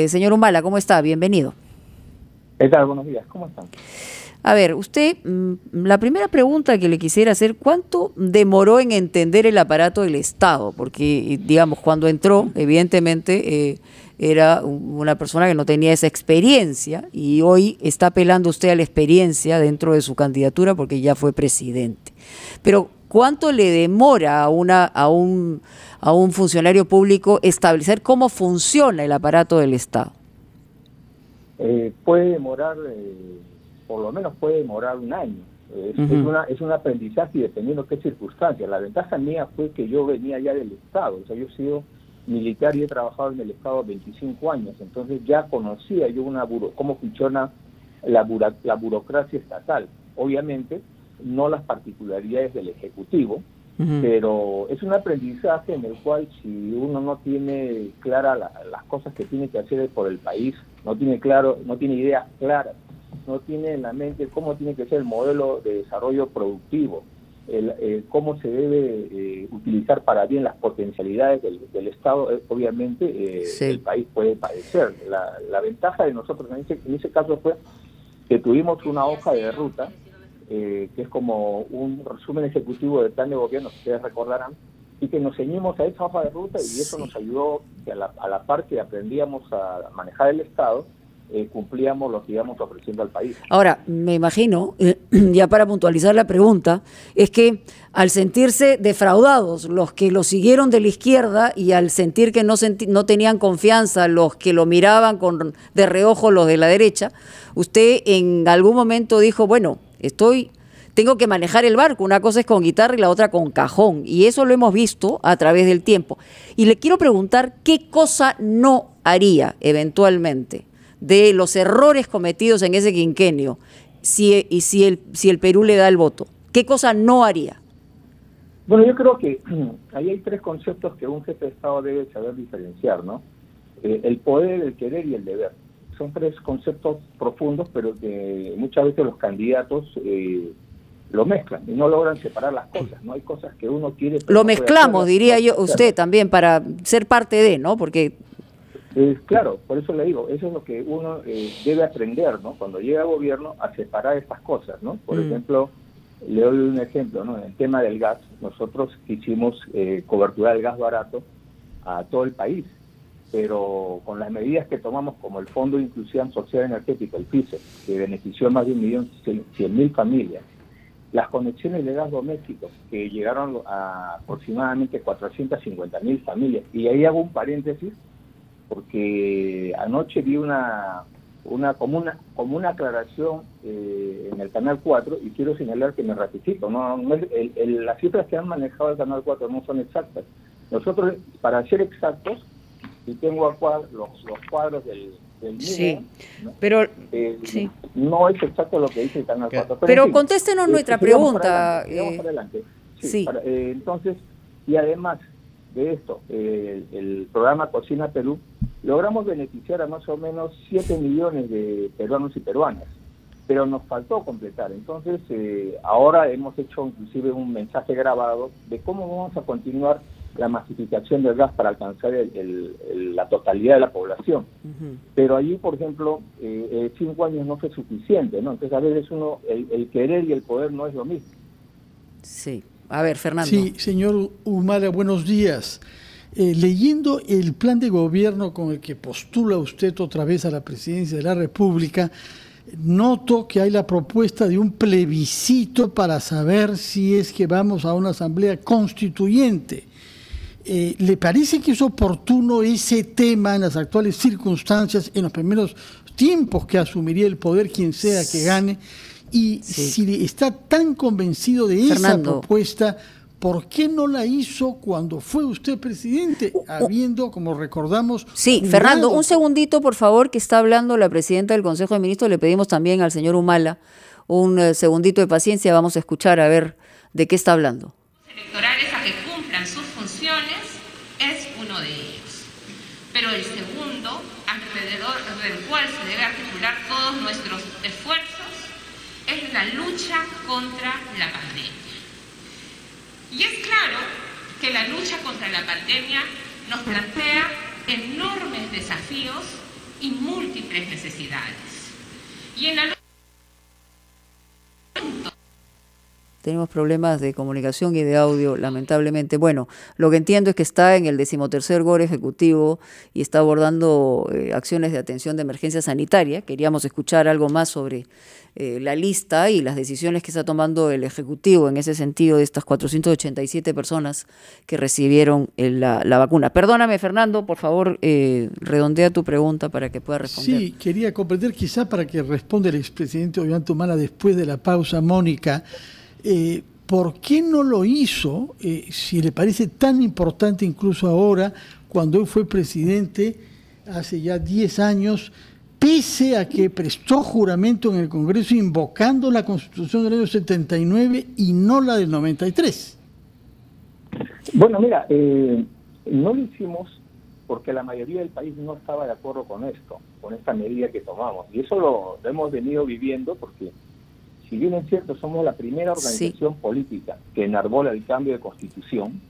Señor Humala, ¿cómo está? Bienvenido. ¿Qué tal? Buenos días, ¿cómo están? A ver, usted, la primera pregunta que le quisiera hacer, ¿cuánto demoró en entender el aparato del Estado? Porque, digamos, cuando entró, evidentemente, era una persona que no tenía esa experiencia y hoy está apelando usted a la experiencia dentro de su candidatura porque ya fue presidente. Pero, ¿cuánto le demora a un funcionario público establecer cómo funciona el aparato del Estado? Puede demorar... por lo menos puede demorar un año. Es un aprendizaje y dependiendo de qué circunstancias. La ventaja mía fue que yo venía ya del Estado, o sea, yo he sido militar y he trabajado en el Estado 25 años, entonces ya conocía yo cómo funciona la burocracia estatal. Obviamente, no las particularidades del Ejecutivo, pero es un aprendizaje en el cual si uno no tiene clara las cosas que tiene que hacer por el país, no tiene ideas claras, no tiene en la mente cómo tiene que ser el modelo de desarrollo productivo, cómo se debe utilizar para bien las potencialidades del Estado, obviamente sí. El país puede padecer. La ventaja de nosotros en ese caso fue que tuvimos una hoja de ruta, que es como un resumen ejecutivo del plan de gobierno, que ustedes recordarán, y que nos ceñimos a esa hoja de ruta y eso nos ayudó que a la par que aprendíamos a manejar el Estado, cumplíamos lo que íbamos ofreciendo al país. Ahora, me imagino, ya para puntualizar la pregunta, es que al sentirse defraudados los que lo siguieron de la izquierda y al sentir que no tenían confianza los que lo miraban de reojo los de la derecha, usted en algún momento dijo, bueno, tengo que manejar el barco, una cosa es con guitarra y la otra con cajón, y eso lo hemos visto a través del tiempo. Y le quiero preguntar, ¿qué cosa no haría eventualmente de los errores cometidos en ese quinquenio si el Perú le da el voto? ¿Qué cosa no haría? Bueno, yo creo que ahí hay tres conceptos que un jefe de Estado debe saber diferenciar, ¿no? El poder, el querer y el deber. Son tres conceptos profundos, pero que muchas veces los candidatos lo mezclan y no logran separar las cosas, ¿no? Hay cosas que uno quiere... Lo mezclamos, diría yo, usted también, para ser parte de, ¿no? Porque... claro, por eso le digo, eso es lo que uno debe aprender, ¿no? Cuando llega a gobierno, a separar estas cosas, ¿no? Por ejemplo, le doy un ejemplo, ¿no? En el tema del gas, nosotros hicimos cobertura del gas barato a todo el país, pero con las medidas que tomamos, como el Fondo de Inclusión Social Energética, el FISE, que benefició a más de 1.100.000 familias, las conexiones de gas doméstico, que llegaron a aproximadamente 450.000 familias, y ahí hago un paréntesis, porque anoche vi como una aclaración en el Canal 4 y quiero señalar que me ratifico, las cifras que han manejado el Canal 4 no son exactas. Nosotros, para ser exactos, y tengo los cuadros del MIDE, sí, pero sí. No es exacto lo que dice el Canal 4. Pero en fin, contéstenos nuestra pregunta. Sigamos para adelante. Sí. Entonces, y además de esto, el programa Cocina Perú, logramos beneficiar a más o menos 7 millones de peruanos y peruanas, pero nos faltó completar. Entonces, ahora hemos hecho inclusive un mensaje grabado de cómo vamos a continuar la masificación del gas para alcanzar la totalidad de la población. Pero allí, por ejemplo, 5 años no fue suficiente, ¿no? Entonces, a veces el querer y el poder no es lo mismo. Sí. A ver, Fernando. Sí, señor Humala, buenos días. Leyendo el plan de gobierno con el que postula usted otra vez a la presidencia de la República, noto que hay la propuesta de un plebiscito para saber si es que vamos a una asamblea constituyente. ¿Le parece que es oportuno ese tema en las actuales circunstancias, en los primeros tiempos que asumiría el poder quien sea que gane? Y si está tan convencido de esa propuesta, ¿por qué no la hizo cuando fue usted presidente? Habiendo, como recordamos... Sí, Fernando, un segundito, por favor, que está hablando la presidenta del Consejo de Ministros. Le pedimos también al señor Humala un segundito de paciencia. Vamos a escuchar a ver de qué está hablando. Electorales a que cumplan sus funciones es uno de ellos. Pero el segundo, alrededor del cual se debe articular todos nuestros esfuerzos, es la lucha contra la pandemia. Y es claro que la lucha contra la pandemia nos plantea enormes desafíos y múltiples necesidades. Y en algún Tenemos problemas de comunicación y de audio, lamentablemente. Bueno, lo que entiendo es que está en el 13º GOR ejecutivo y está abordando acciones de atención de emergencia sanitaria. Queríamos escuchar algo más sobre la lista y las decisiones que está tomando el Ejecutivo en ese sentido de estas 487 personas que recibieron la vacuna. Perdóname, Fernando, por favor, redondea tu pregunta para que pueda responder. Sí, quería comprender quizá para que responda el expresidente Ollanta después de la pausa, Mónica. ¿Por qué no lo hizo, si le parece tan importante incluso ahora, cuando él fue presidente hace ya 10 años, pese a que prestó juramento en el Congreso invocando la Constitución del año 79 y no la del 93? Bueno, mira, no lo hicimos porque la mayoría del país no estaba de acuerdo con esto, con esta medida que tomamos. Y eso lo hemos venido viviendo porque, si bien es cierto, somos la primera organización política que enarbola el cambio de constitución,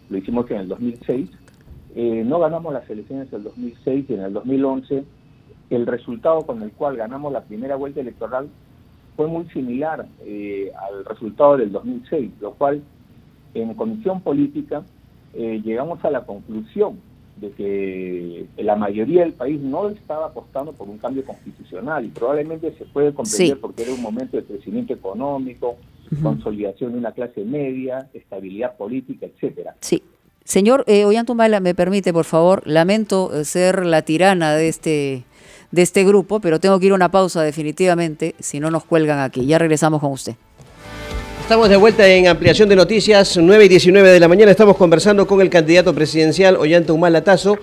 lo hicimos en el 2006, no ganamos las elecciones del 2006 y en el 2011 el resultado con el cual ganamos la primera vuelta electoral fue muy similar al resultado del 2006, lo cual en comisión política llegamos a la conclusión de que la mayoría del país no estaba apostando por un cambio constitucional y probablemente se puede comprender porque era un momento de crecimiento económico, consolidación de una clase media, estabilidad política, etcétera. Sí. Señor Ollanta Humala, me permite, por favor, lamento ser la tirana de este grupo, pero tengo que ir a una pausa definitivamente, si no nos cuelgan aquí. Ya regresamos con usted. Estamos de vuelta en Ampliación de Noticias, 9:19 de la mañana. Estamos conversando con el candidato presidencial Ollanta Humala Tasso.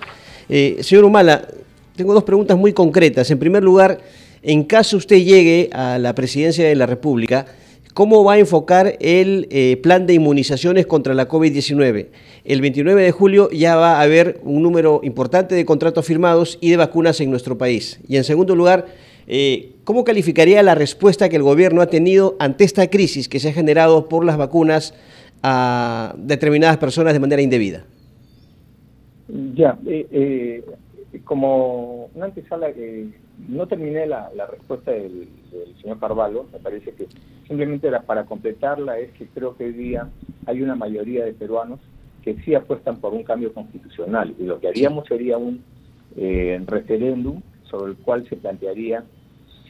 Señor Humala, tengo dos preguntas muy concretas. En primer lugar, en caso usted llegue a la presidencia de la República, ¿cómo va a enfocar el plan de inmunizaciones contra la COVID-19? El 29 de julio ya va a haber un número importante de contratos firmados y de vacunas en nuestro país. Y en segundo lugar, ¿cómo calificaría la respuesta que el gobierno ha tenido ante esta crisis que se ha generado por las vacunas a determinadas personas de manera indebida? Ya, como una antesala, no terminé la respuesta del señor Carvalho, me parece que simplemente era para completarla, es que creo que hoy día hay una mayoría de peruanos que sí apuestan por un cambio constitucional y lo que haríamos sería un referéndum sobre el cual se plantearía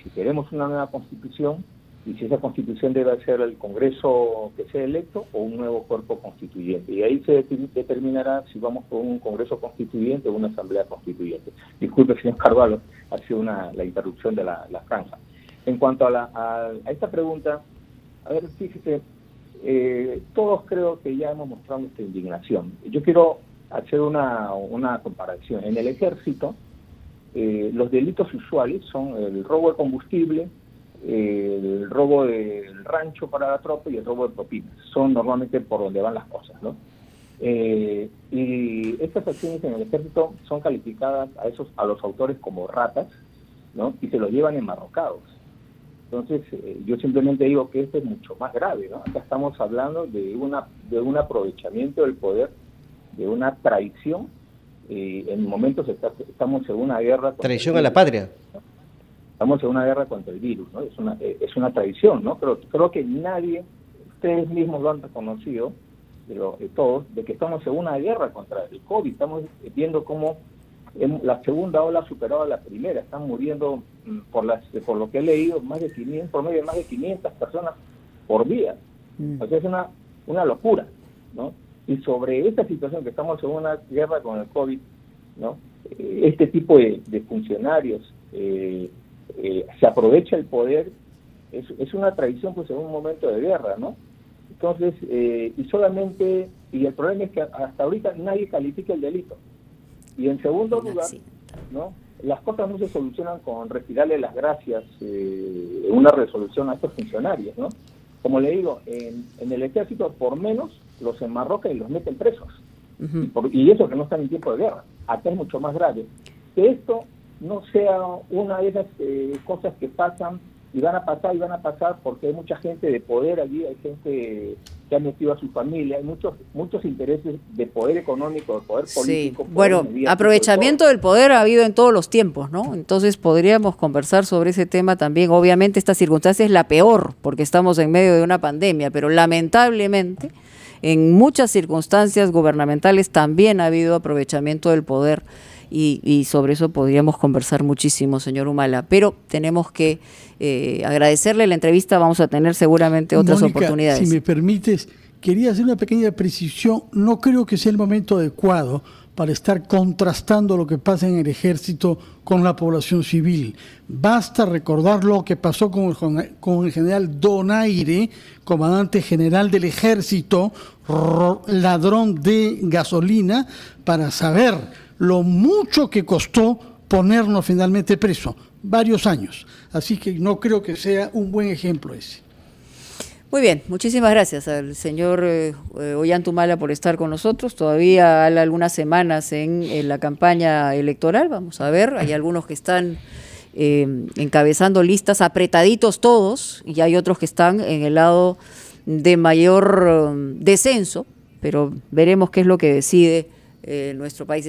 si queremos una nueva constitución y si esa constitución debe ser el Congreso que sea electo o un nuevo cuerpo constituyente. Y ahí se determinará si vamos por un Congreso constituyente o una Asamblea constituyente. Disculpe, señor Carvalho, ha sido la interrupción de la franja. En cuanto a esta pregunta, a ver, fíjese, todos creo que ya hemos mostrado nuestra indignación. Yo quiero hacer una comparación. En el Ejército, los delitos usuales son el robo de combustible, el robo del rancho para la tropa y el robo de propinas. Son normalmente por donde van las cosas, ¿no? Y estas acciones en el Ejército son calificadas a los autores como ratas, ¿no? Y se los llevan enmarrocados. Entonces, yo simplemente digo que esto es mucho más grave, ¿no? Acá estamos hablando de un aprovechamiento del poder, de una traición. En momentos estamos en una guerra... Traición a la patria. ¿No? Estamos en una guerra contra el virus, ¿no? Es una traición, ¿no? Pero creo que nadie, ustedes mismos lo han reconocido, todos, de que estamos en una guerra contra el COVID. Estamos viendo cómo la segunda ola ha superado a la primera. Están muriendo, por lo que he leído, por medio de más de 500 personas por día. O sea, es una locura, ¿no? Y sobre esta situación que estamos en una guerra con el COVID, ¿no? Este tipo de funcionarios se aprovecha el poder, es una traición pues en un momento de guerra, ¿no? Entonces, y el problema es que hasta ahorita nadie califica el delito. Y en segundo lugar, ¿no? Las cosas no se solucionan con retirarle las gracias en una resolución a estos funcionarios, ¿no? Como le digo, en el Ejército por menos los enmarrocan y los meten presos. Y eso que no están en tiempo de guerra. Acá es mucho más grave. Que esto no sea una de esas cosas que pasan y van a pasar porque hay mucha gente de poder allí, hay gente que ha metido a su familia, hay muchos intereses de poder económico, de poder político. Sí. Bueno, aprovechamiento del poder ha habido en todos los tiempos, ¿no? Entonces podríamos conversar sobre ese tema también. Obviamente esta circunstancia es la peor porque estamos en medio de una pandemia, pero lamentablemente en muchas circunstancias gubernamentales también ha habido aprovechamiento del poder. Y sobre eso podríamos conversar muchísimo, señor Humala, pero tenemos que agradecerle la entrevista, vamos a tener seguramente otras oportunidades. Si me permites, quería hacer una pequeña precisión, no creo que sea el momento adecuado para estar contrastando lo que pasa en el ejército con la población civil. Basta recordar lo que pasó con el general Donaire, comandante general del ejército, ladrón de gasolina, para saber lo mucho que costó ponernos finalmente preso, varios años. Así que no creo que sea un buen ejemplo ese. Muy bien, muchísimas gracias al señor Ollanta Humala por estar con nosotros. Todavía hay algunas semanas en la campaña electoral, vamos a ver, hay algunos que están encabezando listas, apretaditos todos, y hay otros que están en el lado de mayor descenso, pero veremos qué es lo que decide nuestro país.